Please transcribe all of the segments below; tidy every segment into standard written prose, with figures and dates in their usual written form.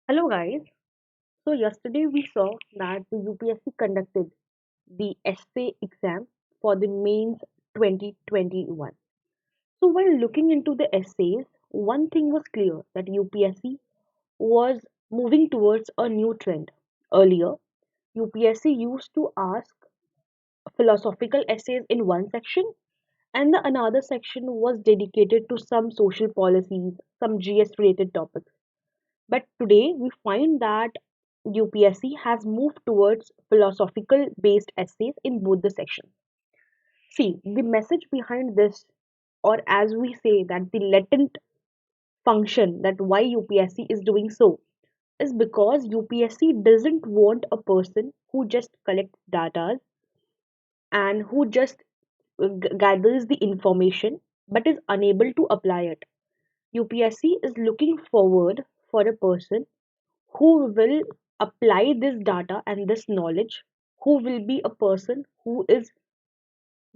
Hello guys. So yesterday we saw that the UPSC conducted the essay exam for the mains 2021. So while looking into the essays, one thing was clear that UPSC was moving towards a new trend. Earlier, UPSC used to ask philosophical essays in one section and the another section was dedicated to some social policies, some GS related topics. But today we find that UPSC has moved towards philosophical based essays in both the sections. See, the message behind this, or as we say, that the latent function that why UPSC is doing so is because UPSC doesn't want a person who just collects data and who just gathers the information but is unable to apply it. UPSC is looking forward for a person who will apply this data and this knowledge, who will be a person who is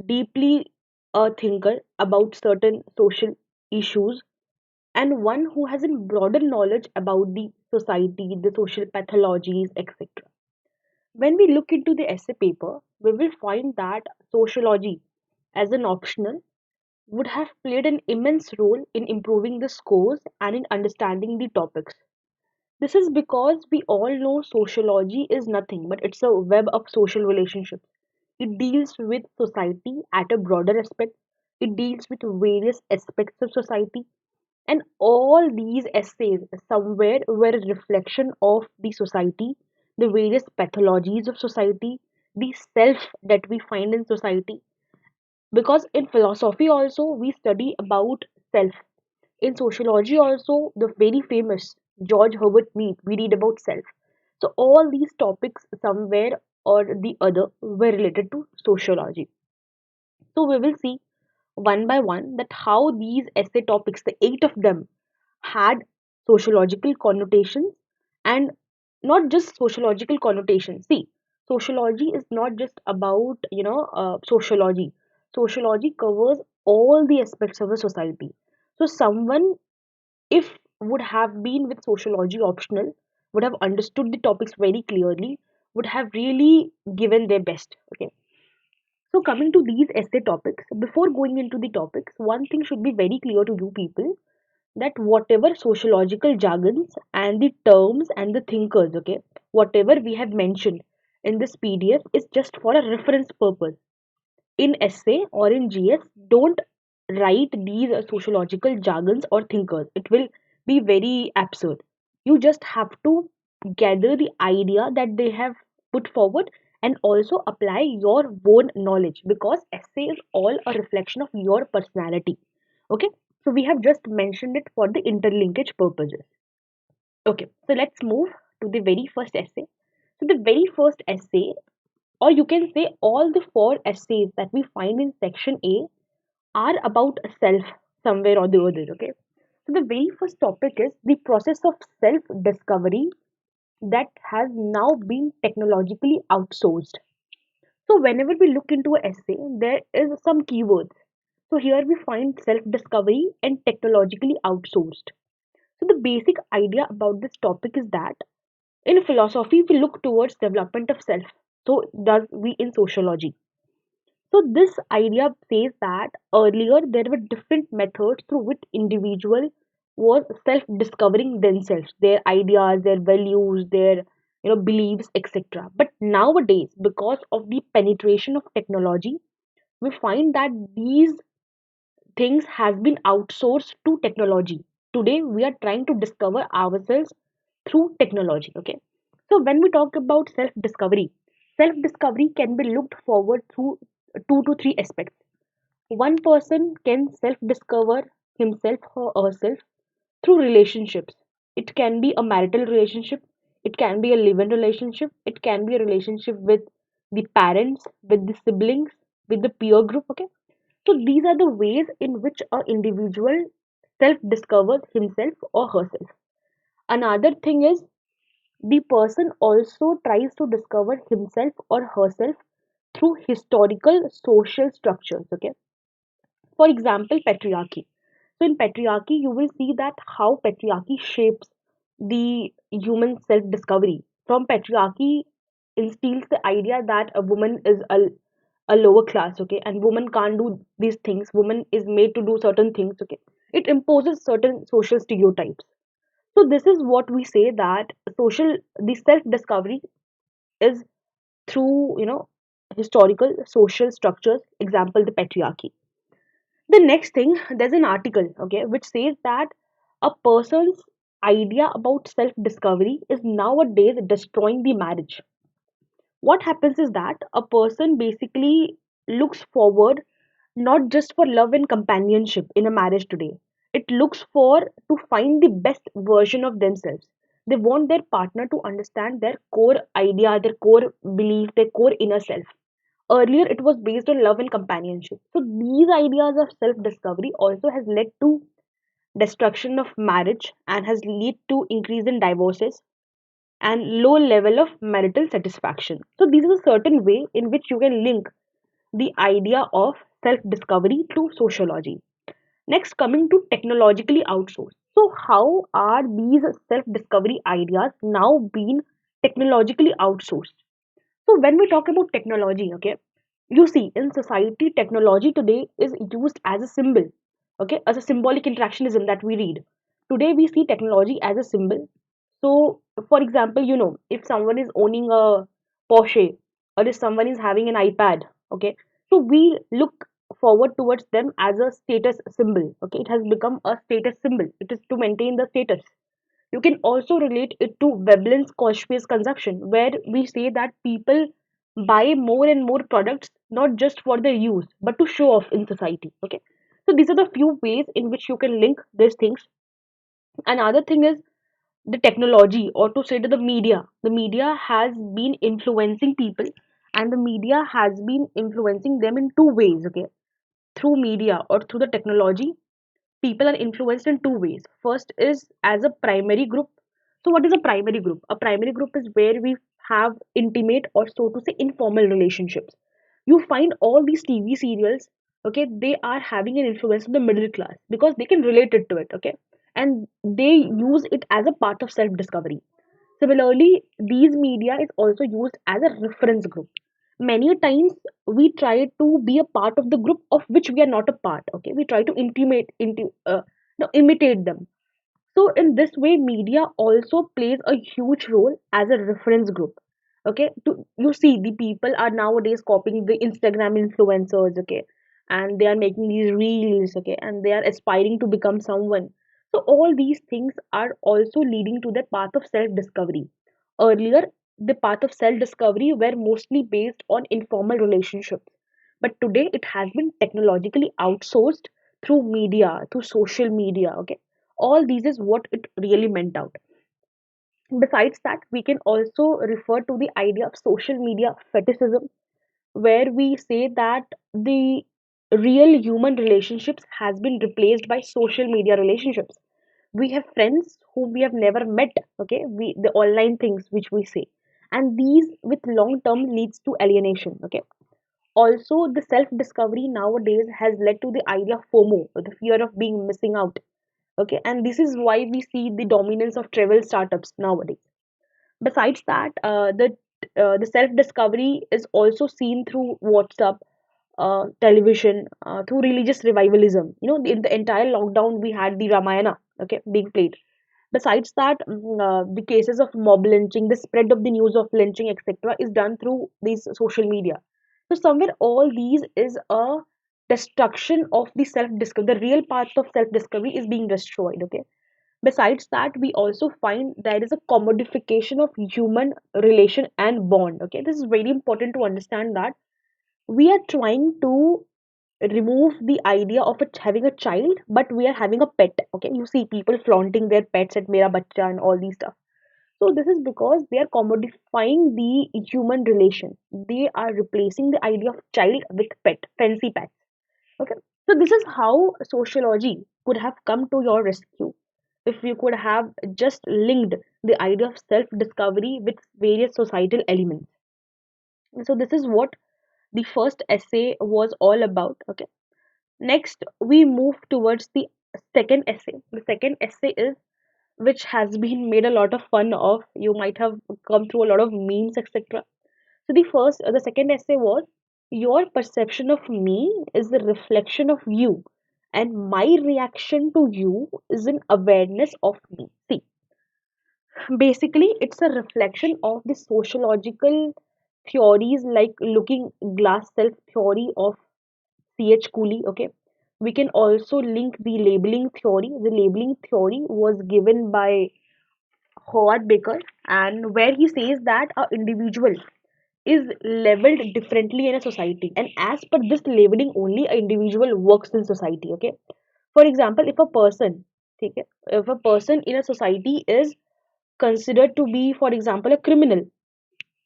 deeply a thinker about certain social issues, and one who has a broader knowledge about the society, the social pathologies, etc. When we look into the essay paper, we will find that sociology, as an optional, would have played an immense role in improving the scores and in understanding the topics. This is because we all know sociology is nothing but it's a web of social relationships. It deals with society at a broader aspect, it deals with various aspects of society, and all these essays somewhere were a reflection of the society, the various pathologies of society, the self that we find in society. Because in philosophy also we study about self, in sociology also the very famous George Herbert Mead we read about self. So all these topics somewhere or the other were related to sociology. So we will see one by one that how these essay topics, the eight of them, had sociological connotations, and not just sociological connotations. See, sociology is not just about sociology. Sociology covers all the aspects of a society. So someone, if would have been with sociology optional, would have understood the topics very clearly, would have really given their best. Okay, so coming to these essay topics, before going into the topics, one thing should be very clear to you people, that whatever sociological jargons and the terms and the thinkers, okay, whatever we have mentioned in this PDF is just for a reference purpose. In essay or in GS, don't write these sociological jargons or thinkers. It will be very absurd. You just have to gather the idea that they have put forward and also apply your own knowledge, because essay is all a reflection of your personality. Okay, so we have just mentioned it for the interlinkage purposes. Okay, so let's move to the very first essay. So the very first essay, or you can say all the four essays that we find in section A, are about a self somewhere or the other. Okay, so the very first topic is the process of self discovery that has now been technologically outsourced. So whenever we look into an essay, there is some keywords. So here we find self discovery and technologically outsourced. So the basic idea about this topic is that in philosophy we look towards development of self. So does we in sociology. So this idea says that earlier there were different methods through which individual was self-discovering themselves, their ideas, their values, their beliefs, etc. But nowadays, because of the penetration of technology, we find that these things have been outsourced to technology. Today, we are trying to discover ourselves through technology. Okay, so when we talk about self discovery can be looked forward through two to three aspects. One person can self discover himself or herself through relationships. It can be a marital relationship, it can be a live in relationship, it can be a relationship with the parents, with the siblings, with the peer group. Okay, so these are the ways in which an individual self discovers himself or herself. Another thing is the person also tries to discover himself or herself through historical social structures. Okay, for example, patriarchy. So in patriarchy, you will see that how patriarchy shapes the human self discovery. From patriarchy instills the idea that a woman is a lower class, okay, and woman can't do these things, woman is made to do certain things, okay. It imposes certain social stereotypes. So this is what we say, that social the self discovery is through, historical social structures, example the patriarchy. The next thing, there's an article, okay, which says that a person's idea about self discovery is nowadays destroying the marriage. What happens is that a person basically looks forward not just for love and companionship in a marriage today. It looks for to find the best version of themselves. They want their partner to understand their core idea, their core belief, their core inner self. Earlier it was based on love and companionship. So these ideas of self discovery also has led to destruction of marriage and has led to increase in divorces and low level of marital satisfaction. So this is a certain way in which you can link the idea of self discovery to sociology. Next, coming to technologically outsourced. So how are these self discovery ideas now being technologically outsourced? So when we talk about technology, okay, you see in society, technology today is used as a symbol, okay, as a symbolic interactionism that we read. Today we see technology as a symbol. So, for example, if someone is owning a Porsche or if someone is having an iPad, okay, so we look forward towards them as a status symbol, okay, it has become a status symbol. It is to maintain the status. You can also relate it to Veblen's cost-based consumption, where we say that people buy more and more products not just for their use but to show off in society. Okay, so these are the few ways in which you can link these things. Another thing is the technology, or to say to the media. The media has been influencing people, and the media has been influencing them in two ways. Okay, through media or through the technology, people are influenced in two ways. First is as a primary group. So, what is a primary group? A primary group is where we have intimate, or so to say informal relationships. You find all these TV serials, okay, they are having an influence on the middle class because they can relate it to it, okay, and they use it as a part of self discovery. Similarly, these media is also used as a reference group. Many times we try to be a part of the group of which we are not a part. Okay, we try to no, imitate them. So in this way, media also plays a huge role as a reference group. Okay, you see, the people are nowadays copying the Instagram influencers. Okay, and they are making these reels. Okay, and they are aspiring to become someone. So all these things are also leading to that path of self discovery. Earlier, the path of self discovery were mostly based on informal relationships, but today it has been technologically outsourced through media, through social media. Okay, all these is what it really meant out. Besides that, we can also refer to the idea of social media fetishism, where we say that the real human relationships has been replaced by social media relationships. We have friends whom we have never met, okay, we the online things which we say, and these with long term leads to alienation, okay. Also, the self discovery nowadays has led to the idea of FOMO, the fear of being missing out. Okay, and this is why we see the dominance of travel startups nowadays. Besides that, the self discovery is also seen through WhatsApp, television, through religious revivalism. In the entire lockdown, we had the Ramayana, okay, being played. Besides that, the cases of mob lynching, the spread of the news of lynching, etc., is done through these social media. So somewhere all these is a destruction of the self discovery. The real path of self discovery is being destroyed. Okay. Besides that, we also find there is a commodification of human relation and bond. Okay, this is very important to understand that we are trying to remove the idea of having a child, but we are having a pet. Okay, you see people flaunting their pets at Mera Bachcha and all these stuff. So this is because they are commodifying the human relation. They are replacing the idea of child with pet, fancy pet. Okay, so this is how sociology could have come to your rescue if you could have just linked the idea of self discovery with various societal elements. So this is what the first essay was all about. Okay, next we move towards the second essay. The second essay is which has been made a lot of fun of. You might have come through a lot of memes, etc. So the second essay was, your perception of me is the reflection of you, and my reaction to you is an awareness of me. See, basically, it's a reflection of the sociological theories like looking glass self theory of C.H. Cooley. Okay, we can also link the labeling theory. The labeling theory was given by Howard Baker, and where he says that a individual is labeled differently in a society, and as per this labeling only an individual works in society. Okay, for example, ठीक है, if a person in a society is considered to be, for example, a criminal,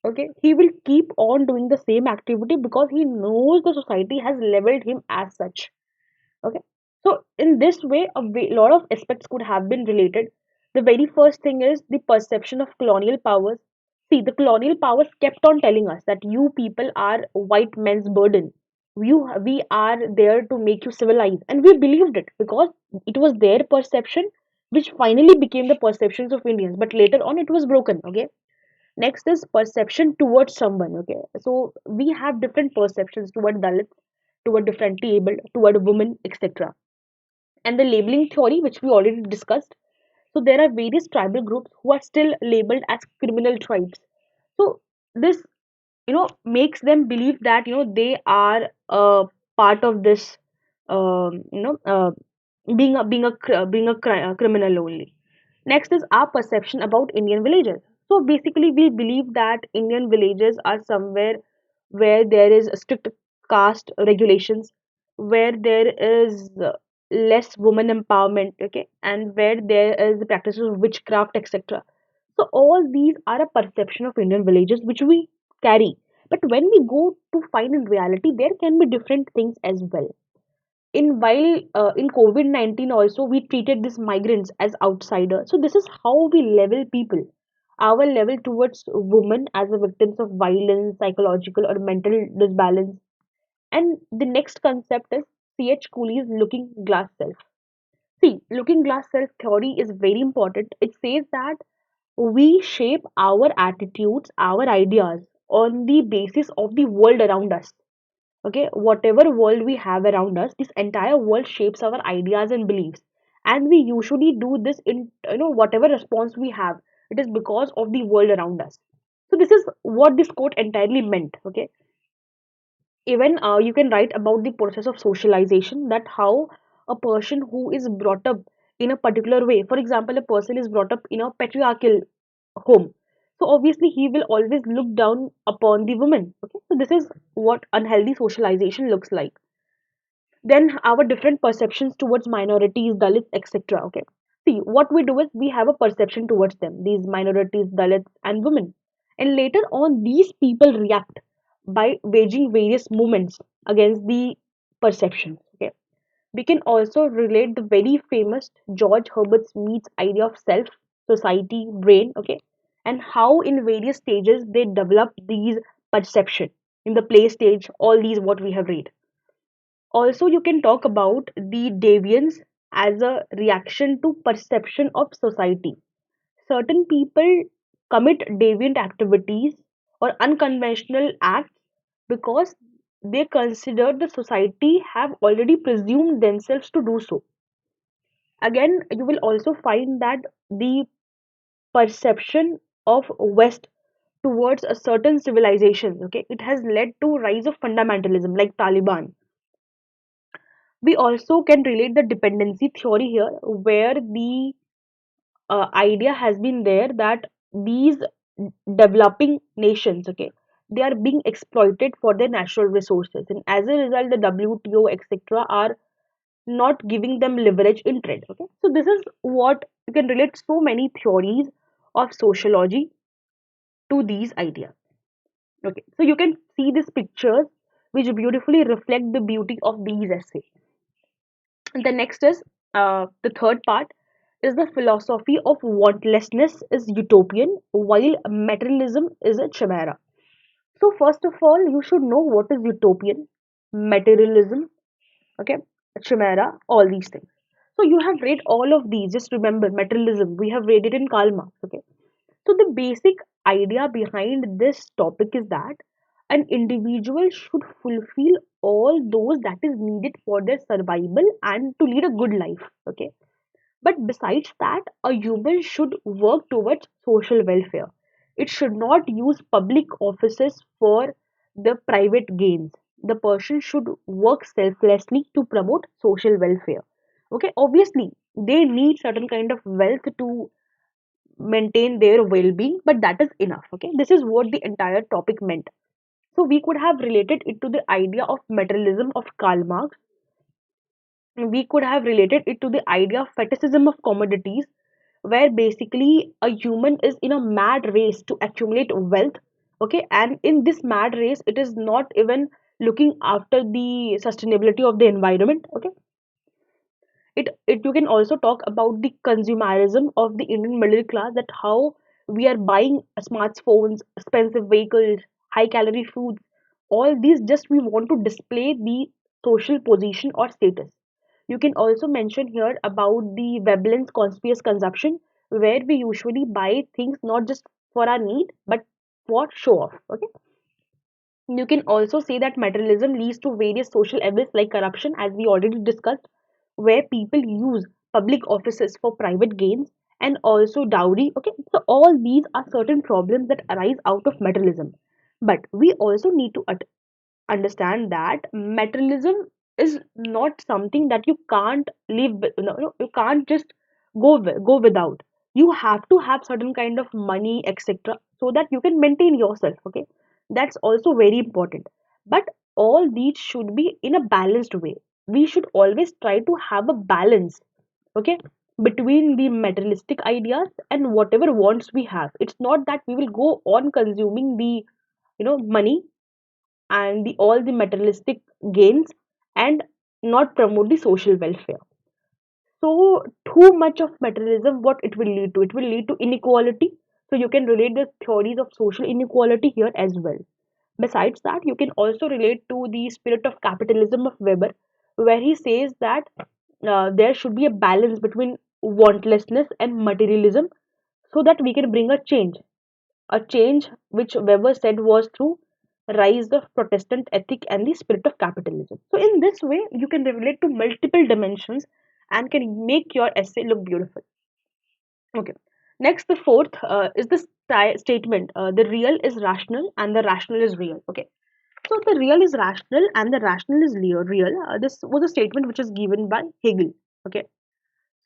okay, he will keep on doing the same activity because he knows the society has labeled him as such. Okay, so in this way lot of aspects could have been related. The very first thing is the perception of colonial powers. See, the colonial powers kept on telling us that you people are white men's burden. We are there to make you civilized, and we believed it because it was their perception which finally became the perceptions of Indians, but later on it was broken. Okay, next is perception towards someone. Okay, so we have different perceptions toward Dalits, toward differently abled, toward women, etc. And the labeling theory, which we already discussed. So there are various tribal groups who are still labeled as criminal tribes. So this, makes them believe that they are a part of this, being a criminal only. Next is our perception about Indian villages. So basically, we believe that Indian villages are somewhere where there is strict caste regulations, where there is less woman empowerment, okay, and where there is the practices of witchcraft, etc. So all these are a perception of Indian villages which we carry. But when we go to find in reality, there can be different things as well. In COVID-19 also we treated these migrants as outsiders. So this is how we level people. Our level towards women as a victims of violence, psychological or mental disbalance. And the next concept is C.H. Cooley's looking glass self. See, looking glass self theory is very important. It says that we shape our attitudes, our ideas on the basis of the world around us. Okay, whatever world we have around us, this entire world shapes our ideas and beliefs. And we usually do this in, whatever response we have, it is because of the world around us. So this is what this quote entirely meant. Okay, even you can write about the process of socialization, that how a person who is brought up in a particular way, for example, a person is brought up in a patriarchal home, so obviously he will always look down upon the woman. Okay, so this is what unhealthy socialization looks like. Then our different perceptions towards minorities, Dalits, etc. Okay, see, what we do is we have a perception towards them, these minorities, Dalits and women, and later on these people react by waging various movements against the perceptions. Okay, we can also relate the very famous George Herbert Smith's idea of self, society, brain. Okay, and how in various stages they develop these perception. In the play stage, all these what we have read. Also, you can talk about the deviance as a reaction to perception of society. Certain people commit deviant activities or unconventional acts because they consider the society have already presumed themselves to do so. Again, you will also find that the perception of West towards a certain civilization, okay, it has led to rise of fundamentalism like Taliban. We also can relate the dependency theory here, where the idea has been there that these developing nations, okay, they are being exploited for their natural resources, and as a result the WTO, etc., are not giving them leverage in trade. Okay, so this is what you can relate so many theories of sociology to these ideas. Okay, so you can see these pictures which beautifully reflect the beauty of these essays. The next is the third part is the philosophy of wantlessness is utopian while materialism is a chimera. So first of all, you should know what is utopian, materialism, okay, chimera, all these things. So you have read all of these. Just remember materialism. We have read it in Karl Marx. Okay. So the basic idea behind this topic is that an individual should fulfill all those that is needed for their survival and to lead a good life. Okay. But besides that, a human should work towards social welfare. It should not use public offices for the private gains. The person should work selflessly to promote social welfare. Okay, obviously, they need certain kind of wealth to maintain their well-being, but that is enough. Okay, this is what the entire topic meant. So we could have related it to the idea of materialism of Karl Marx. We could have related it to the idea of fetishism of commodities, where basically a human is in a mad race to accumulate wealth. Okay, and in this mad race it is not even looking after the sustainability of the environment. Okay, it you can also talk about the consumerism of the Indian middle class, that how we are buying smartphones, expensive vehicles, high calorie foods, all these just we want to display the social position or status. You can also mention here about the Veblen's conspicuous consumption, where we usually buy things not just for our need but for show off. Okay, you can also say that materialism leads to various social evils like corruption, as we already discussed, where people use public offices for private gains, and also dowry. Okay, so all these are certain problems that arise out of materialism. But we also need to understand that materialism is not something that you can't live with. No, no, you can't just go without. You have to have certain kind of money, etc., so that you can maintain yourself. Okay, that's also very important. But all these should be in a balanced way. We should always try to have a balance, okay, between the materialistic ideas and whatever wants we have. It's not that we will go on consuming the money and all the materialistic gains and not promote the social welfare. So too much of materialism, what it will lead to? It will lead to inequality. So you can relate the theories of social inequality here as well. Besides that, you can also relate to the spirit of capitalism of Weber, where he says that there should be a balance between wantlessness and materialism, so that we can bring a change which Weber said was through rise of Protestant ethic and the spirit of capitalism. So in this way, you can relate to multiple dimensions and can make your essay look beautiful. Okay. Next, the fourth is the statement: the real is rational and the rational is real. Okay. So the real is rational and the rational is real. This was a statement which is given by Hegel. Okay.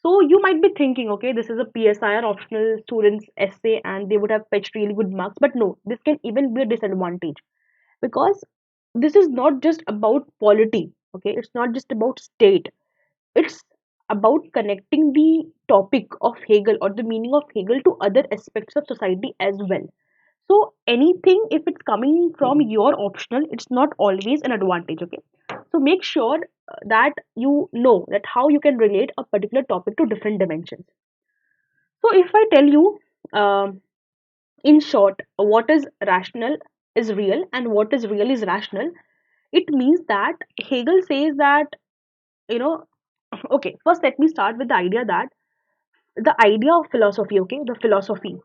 So you might be thinking, okay, this is a PSIR optional student's essay and they would have fetched really good marks. But no, this can even be a disadvantage, because this is not just about polity. Okay, it's not just about state. It's about connecting the topic of Hegel or the meaning of Hegel to other aspects of society as well. So anything, if it's coming from your optional, it's not always an advantage. Okay, so make sure that you know that how you can relate a particular topic to different dimensions. So if I tell you, um, in short, what is rational is real and what is real is rational, it means that Hegel says that, you know okay, first let me start with the idea that the idea of philosophy. Okay, the philosophy,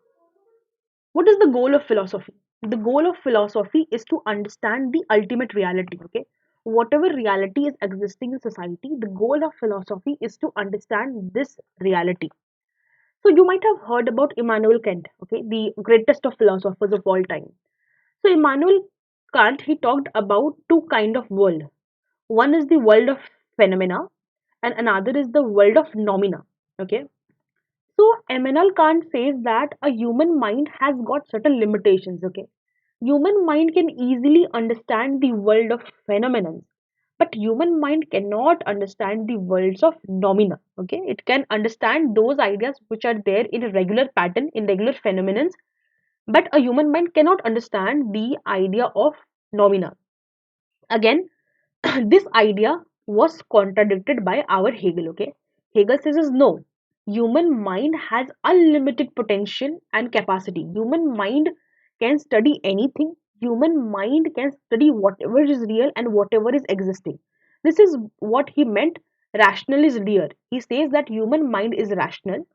what is the goal of philosophy? The goal of philosophy is to understand the ultimate reality. Okay, whatever reality is existing in society, the goal of philosophy is to understand this reality. So you might have heard about Immanuel Kant, okay, the greatest of philosophers of all time. So Immanuel Kant, he talked about two kind of world. One is the world of phenomena and another is the world of nomina. Okay, so Immanuel Kant says that a human mind has got certain limitations. Okay, human mind can easily understand the world of phenomena, but human mind cannot understand the worlds of nomina. Okay, it can understand those ideas which are there in a regular pattern, in regular phenomena, but a human mind cannot understand the idea of nomina. Again, this idea was contradicted by our Hegel. Okay, Hegel says is no, human mind has unlimited potential and capacity. Human mind can study anything. Human mind can study whatever is real and whatever is existing. This is what he meant Rational is real. He says that human mind is rational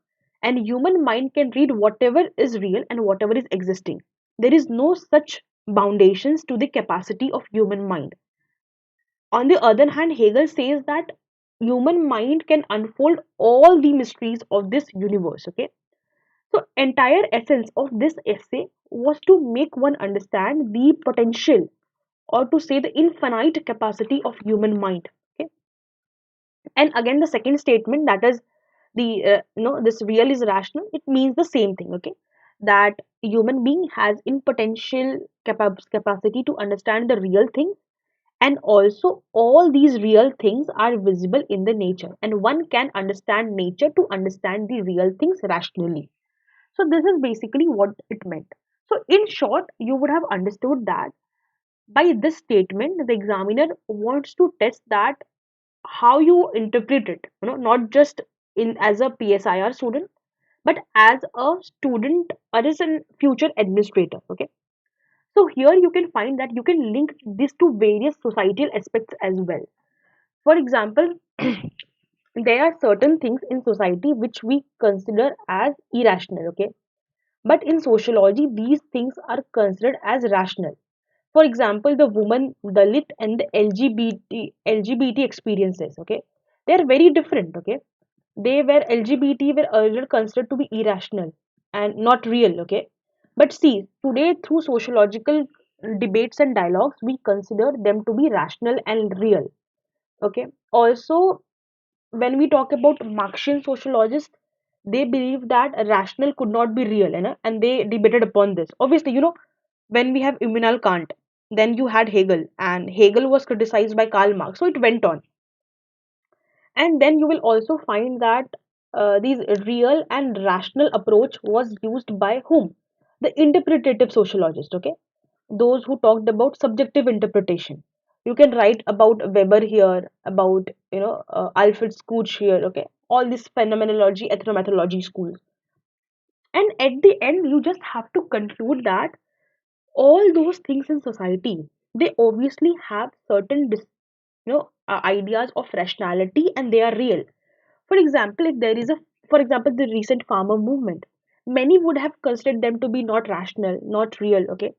and human mind can read whatever is real and whatever is existing. There is no such foundations to the capacity of human mind. On the other hand, Hegel says that human mind can unfold all the mysteries of this universe. Okay, so entire essence of this essay was to make one understand the potential, or to say the infinite capacity of human mind. Okay, and again the second statement, that is the this real is rational, it means the same thing. Okay, that human being has in potential capacity to understand the real thing, and also all these real things are visible in the nature, and one can understand nature to understand the real things rationally. So this is basically what it meant. So in short, you would have understood that by this statement the examiner wants to test that how you interpret it, not just in as a PSIR student, but as a student or as a future administrator. Okay, so here you can find that you can link this to various societal aspects as well. For example, there are certain things in society which we consider as irrational. Okay, but in sociology these things are considered as rational. For example, the woman, Dalit, and the LGBT experiences. Okay, they are very different. Okay, they were LGBT were earlier considered to be irrational and not real. Okay, but see, today through sociological debates and dialogues, we consider them to be rational and real. Okay, also when we talk about Marxian sociologists, they believe that rational could not be real, and they debated upon this. Obviously, when we have Immanuel Kant, then you had Hegel, and Hegel was criticized by Karl Marx, so it went on. And then you will also find that these real and rational approach was used by whom? The interpretative sociologist. Okay, those who talked about subjective interpretation. You can write about Weber here, about Alfred Scooch here. Okay, all this phenomenology, ethnomethodology schools. And at the end, you just have to conclude that all those things in society, they obviously have certain ideas of rationality, and they are real. For example, if there is a for example the recent farmer movement, many would have considered them to be not rational, not real. Okay,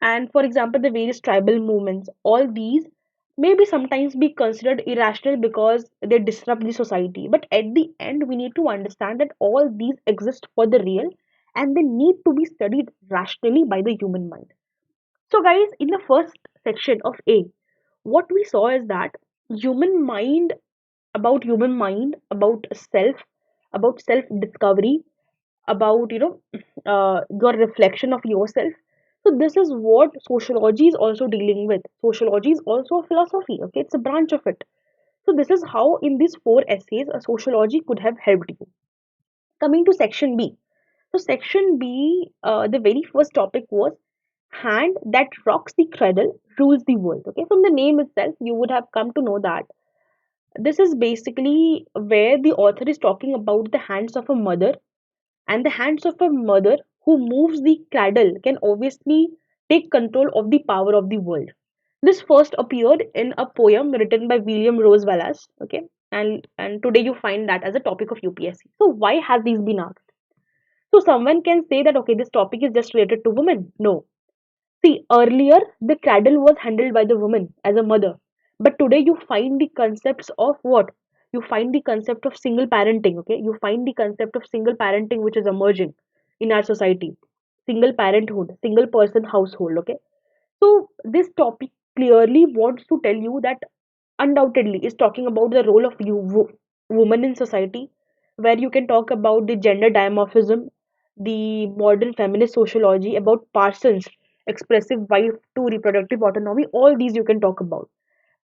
and for example the various tribal movements, all these maybe sometimes be considered irrational because they disrupt the society, but at the end we need to understand that all these exist for the real, and they need to be studied rationally by the human mind. So guys, in the first section of A, what we saw is that human mind human mind, about self, about self discovery, about your reflection of yourself. So this is what sociology is also dealing with. Sociology is also a philosophy. Okay, it's a branch of it. So this is how in these four essays a sociology could have helped you. Coming to section B. So section B, the very first topic was hand that rocks the cradle rules the world. Okay, from the name itself you would have come to know that this is basically where the author is talking about the hands of a mother, and the hands of a mother who moves the cradle can obviously take control of the power of the world. This first appeared in a poem written by William Rose Wallace. Okay, and today you find that as a topic of UPSC. So why has these been asked? So someone can say that okay, this topic is just related to women. No, see, earlier the cradle was handled by the woman as a mother, but today you find the concepts of what? You find the concept of single parenting, okay? You find the concept of single parenting which is emerging in our society. Single parenthood, single person household, okay? So this topic clearly wants to tell you that undoubtedly is talking about the role of woman in society, where you can talk about the gender dimorphism, the modern feminist sociology, about Parsons' expressive wife to reproductive autonomy. All these you can talk about.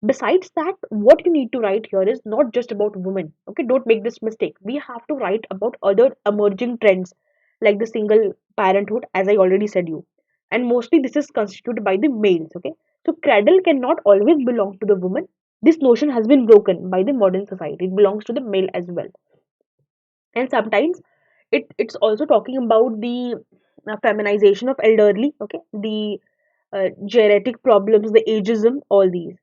Besides that, what you need to write here is not just about women. Okay, don't make this mistake. We have to write about other emerging trends like the single parenthood, as I already said you. And mostly this is constituted by the males. Okay, so cradle cannot always belong to the woman. This notion has been broken by the modern society. It belongs to the male as well. And sometimes it's also talking about the feminization of elderly. Okay, the genetic problems, the ageism, all these.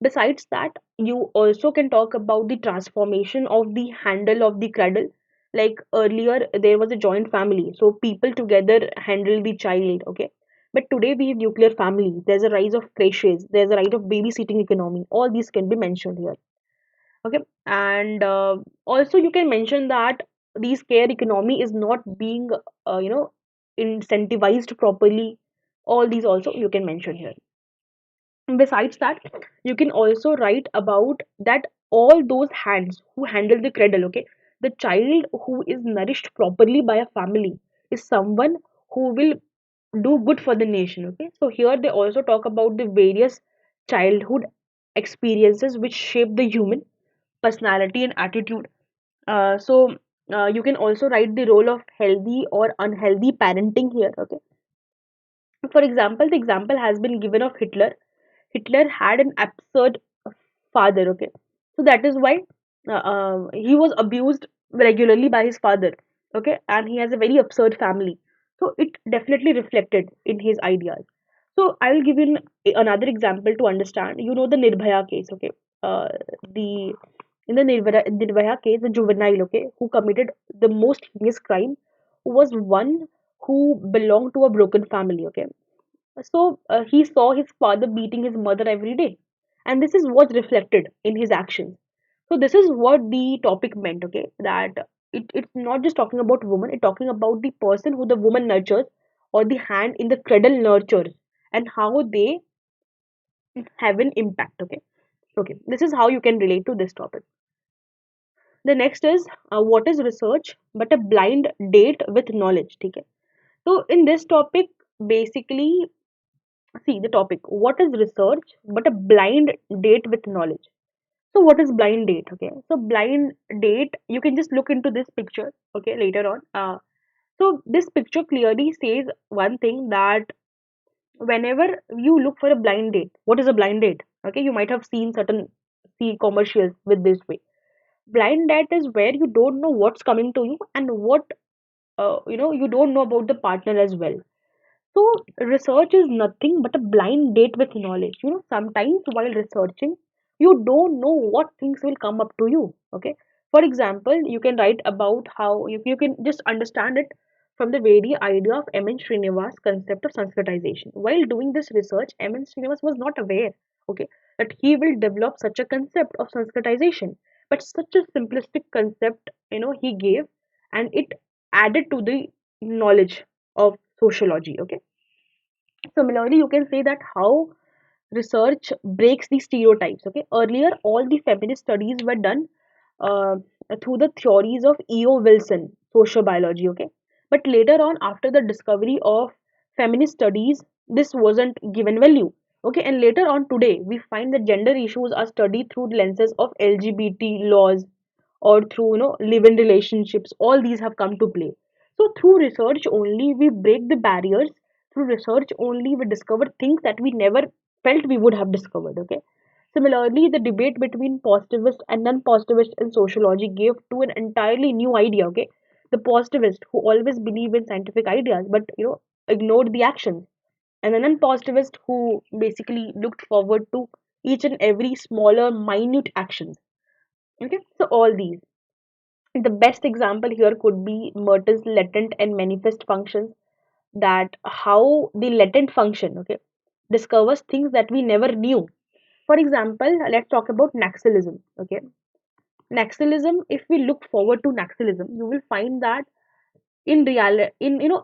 Besides that, you also can talk about the transformation of the handle of the cradle. Like earlier, there was a joint family, so people together handle the child. Okay, but today we have nuclear family. There's a rise of creches. There's a rise of babysitting economy. All these can be mentioned here. Okay, and also you can mention that these care economy is not being, you know, incentivized properly. All these also you can mention here. Besides that, you can also write about that all those hands who handle the cradle, okay, the child who is nourished properly by a family is someone who will do good for the nation. Okay, so here they also talk about the various childhood experiences which shape the human personality and attitude. You can also write the role of healthy or unhealthy parenting here. Okay, for example, the example has been given of Hitler. Hitler had an absurd father, okay? So that is why he was abused regularly by his father, okay? And he has a very absurd family. So it definitely reflected in his ideas. So I will give you another example to understand. You know the Nirbhaya case, okay? The In the Nirbhaya case, the juvenile, okay, who committed the most heinous crime was one who belonged to a broken family, okay? So he saw his father beating his mother every day, and this is what's reflected in his actions. So this is what the topic meant. Okay, that it's not just talking about woman; it's talking about the person who the woman nurtures, or the hand in the cradle nurtures, and how they have an impact. Okay, okay. This is how you can relate to this topic. The next is what is research but a blind date with knowledge. Okay. So in this topic, basically, see the topic, what is research but a blind date with knowledge. So what is blind date? Okay, so blind date, you can just look into this picture, okay, later on. So this picture clearly says one thing, that whenever you look for a blind date, what is a blind date? Okay, you might have seen certain see commercials with this way. Blind date is where you don't know what's coming to you, and what you don't know about the partner as well. So, research is nothing but a blind date with knowledge. You know, sometimes while researching, you don't know what things will come up to you. Okay. For example, you can write about how you can just understand it from the very idea of M.N. Srinivas' concept of Sanskritization. While doing this research, M.N. Srinivas was not aware, okay, that he will develop such a concept of Sanskritization. But such a simplistic concept, he gave, and it added to the knowledge of sociology. Okay. Similarly, you can say that how research breaks these stereotypes. Okay, earlier all the feminist studies were done uh, through the theories of E.O. Wilson, sociobiology. Okay, but later on, after the discovery of feminist studies, this wasn't given value. Okay, and later on today, we find that gender issues are studied through lenses of LGBT laws, or through live-in relationships. All these have come to play. So through research only we break the barriers. Through research only we discover things that we never felt we would have discovered. Okay. Similarly, the debate between positivist and non-positivist in sociology gave to an entirely new idea. Okay, the positivist who always believe in scientific ideas but ignored the actions, and the non-positivist who basically looked forward to each and every smaller minute actions. Okay, so all these, the best example here could be Merton's latent and manifest functions, that how the latent function, okay, discovers things that we never knew. For example, let's talk about Naxalism. Okay, Naxalism, if we look forward to Naxalism, you will find that in reality,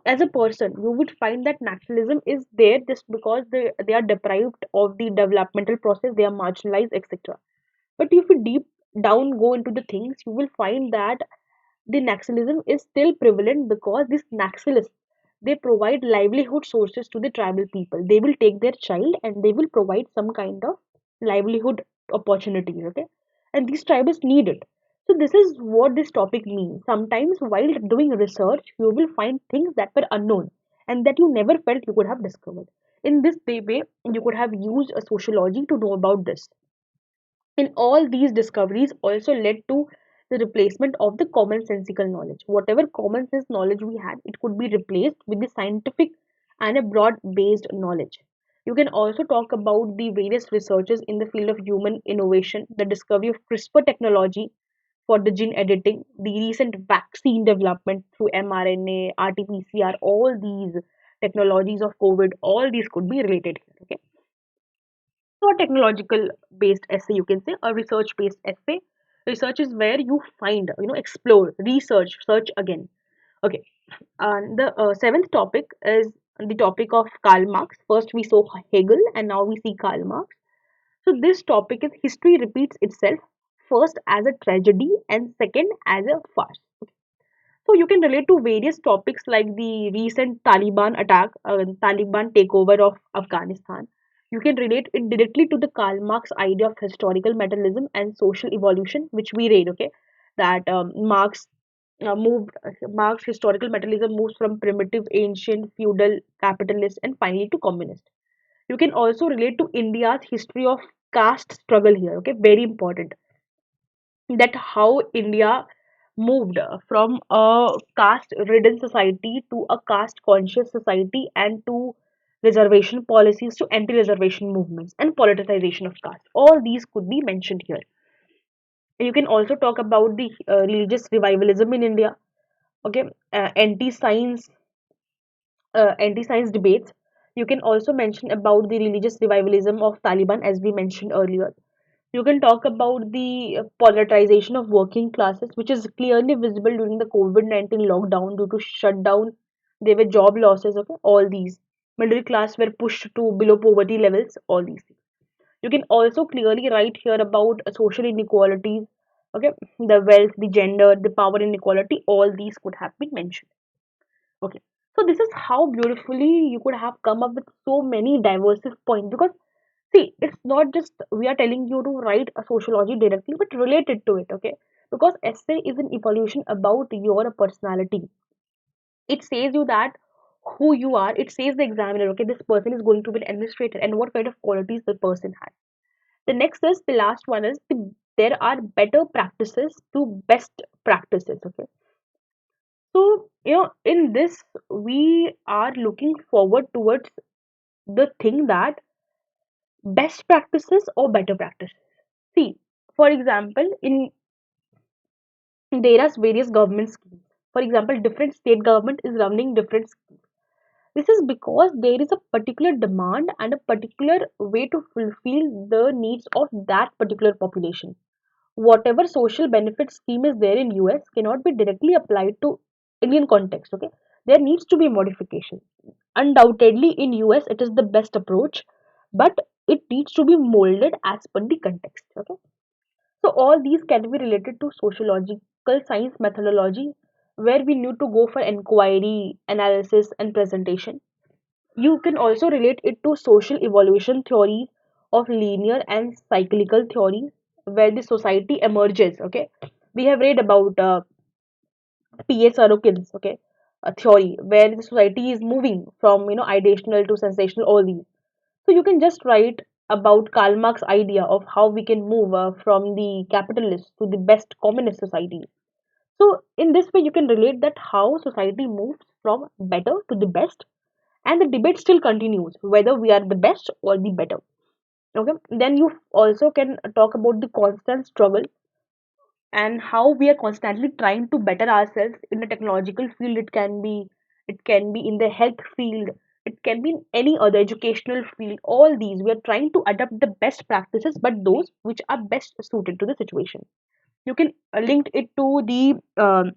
as a person, you would find that Naxalism is there just because they are deprived of the developmental process, they are marginalized, etc. But if you deep down go into the things, you will find that the Naxalism is still prevalent because these Naxalists, they provide livelihood sources to the tribal people. They will take their child and they will provide some kind of livelihood opportunities. Okay, and these tribals need it. So this is what this topic means. Sometimes while doing research, you will find things that were unknown and that you never felt you could have discovered. In this way, you could have used a sociology to know about this. In all these discoveries also led to the replacement of the commonsensical knowledge. Whatever common sense knowledge we had, it could be replaced with the scientific and a broad based knowledge. You can also talk about the various researches in the field of human innovation, the discovery of CRISPR technology for the gene editing, the recent vaccine development through mRNA, RT-PCR, all these technologies of COVID, all these could be related here. Okay, so a technological based essay, you can say, a research based essay. Research is where you find, explore, research, search again. Okay, and the seventh topic is the topic of Karl Marx. First, we saw Hegel, and now we see Karl Marx. So, this topic is history repeats itself first as a tragedy and second as a farce. So, you can relate to various topics like the recent Taliban attack, Taliban takeover of Afghanistan. You can relate it directly to the Karl Marx idea of historical materialism and social evolution, which we read. Okay, that Marx historical materialism moves from primitive, ancient, feudal, capitalist, and finally to communist. You can also relate to India's history of caste struggle here. Okay, very important that how India moved from a caste ridden society to a caste conscious society and to reservation policies to anti reservation movements and politicization of caste. All these could be mentioned here. You can also talk about the religious revivalism in India. Okay, anti-science debates. You can also mention about the religious revivalism of Taliban, as we mentioned earlier. You can talk about the polarization of working classes, which is clearly visible during the COVID-19 lockdown due to shutdown. There were job losses. Okay, all these middle class were pushed to below poverty levels. All these things. You can also clearly write here about social inequalities. Okay, the wealth, the gender, the power inequality. All these could have been mentioned. Okay. So this is how beautifully you could have come up with so many diverse points, because see, it's not just we are telling you to write a sociology directly, but related to it, okay? Because essay is an evolution about your personality. It says you that who you are. It says the examiner, okay, this person is going to be an administrator and what kind of qualities the person has. The next is the last one is there are better practices to best practices, okay? So, in this, we are looking forward towards the thing that best practices or better practices. See, for example, in there are various government schemes. For example, different state government is running different schemes. This is because there is a particular demand and a particular way to fulfill the needs of that particular population. Whatever social benefit scheme is there in US cannot be directly applied to Indian context. Okay, there needs to be modification. Undoubtedly, in US it is the best approach, but it needs to be molded as per the context. Okay, so all these can be related to sociological science methodology, where we need to go for inquiry, analysis, and presentation. You can also relate it to social evolution theories of linear and cyclical theories, where the society emerges. Okay, we have read about P.A. Sorokin's a theory where the society is moving from ideational to sensational. All these. So you can just write about Karl Marx's idea of how we can move from the capitalist to the best communist society. So in this way, you can relate that how society moves from better to the best, and the debate still continues whether we are the best or the better. Okay, then you also can talk about the constant struggle and how we are constantly trying to better ourselves in the technological field. It can be in the health field, it can be in any other educational field. All these we are trying to adapt the best practices, but those which are best suited to the situation. You can link it to the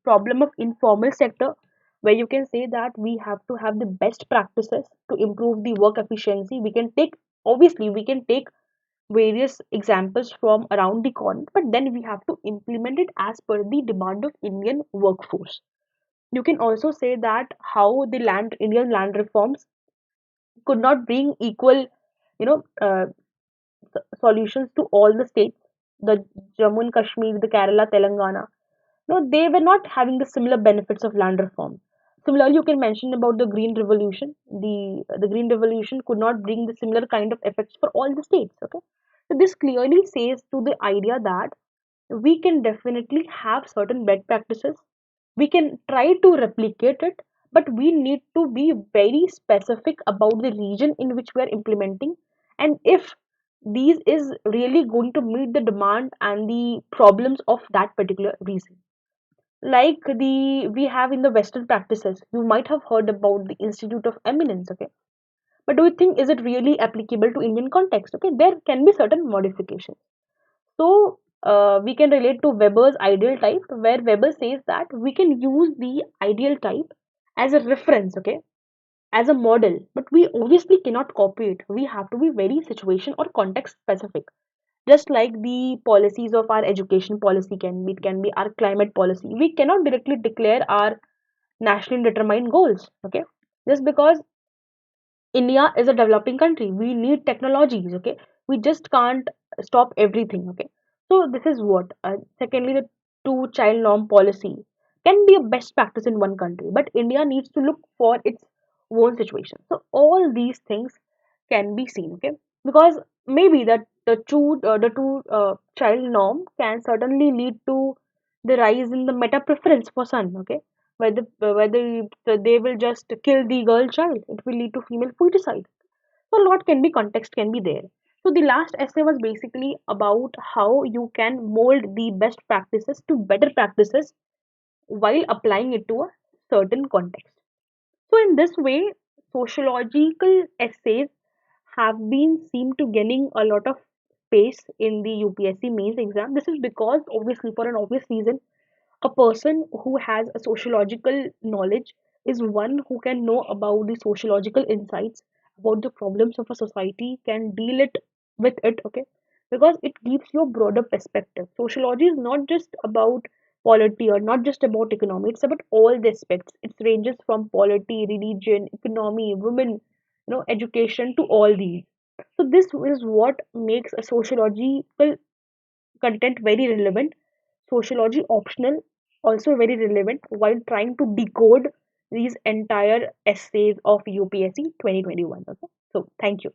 problem of informal sector, where you can say that we have to have the best practices to improve the work efficiency. We can take, obviously we can take various examples from around the corner, but then we have to implement it as per the demand of Indian workforce. You can also say that how the Indian land reforms could not bring equal, you know, solutions to all the states. The Jammu and Kashmir, the Kerala, Telangana, no, they were not having the similar benefits of land reform. Similarly, you can mention about the Green Revolution. The Green Revolution could not bring the similar kind of effects for all the states. Okay, so this clearly says to the idea that we can definitely have certain best practices. We can try to replicate it, but we need to be very specific about the region in which we are implementing, and if these is really going to meet the demand and the problems of that particular region. Like the we have in the Western practices, you might have heard about the Institute of Eminence, okay? But do you think is it really applicable to Indian context? Okay, there can be certain modifications. So we can relate to Weber's ideal type, where Weber says that we can use the ideal type as a reference, okay, as a model, but we obviously cannot copy it. We have to be very situation or context specific. Just like the policies of our education policy can be, it can be our climate policy. We cannot directly declare our nationally determined goals, okay? Just because India is a developing country. We need technologies, okay? We just can't stop everything, okay? So this is what. Secondly, the two-child norm policy can be a best practice in one country, but India needs to look for its own situation. So all these things can be seen, okay? Because maybe that the two child norm can certainly lead to the rise in the meta preference for son, okay? Whether they will just kill the girl child, it will lead to female foeticide. So a lot can be context can be there. So the last essay was basically about how you can mold the best practices to better practices while applying it to a certain context. So in this way, sociological essays have been seem to gaining a lot of space in the UPSC mains exam. This is because obviously for an obvious reason, a person who has a sociological knowledge is one who can know about the sociological insights about the problems of a society, can deal it with it, okay? Because it gives you a broader perspective. Sociology is not just about polity or not just about economy, it's about all the aspects. It ranges from polity, religion, economy, women, education, to all these. So this is what makes a sociological content very relevant, sociology optional, also very relevant while trying to decode these entire essays of UPSC 2021. Okay, so thank you.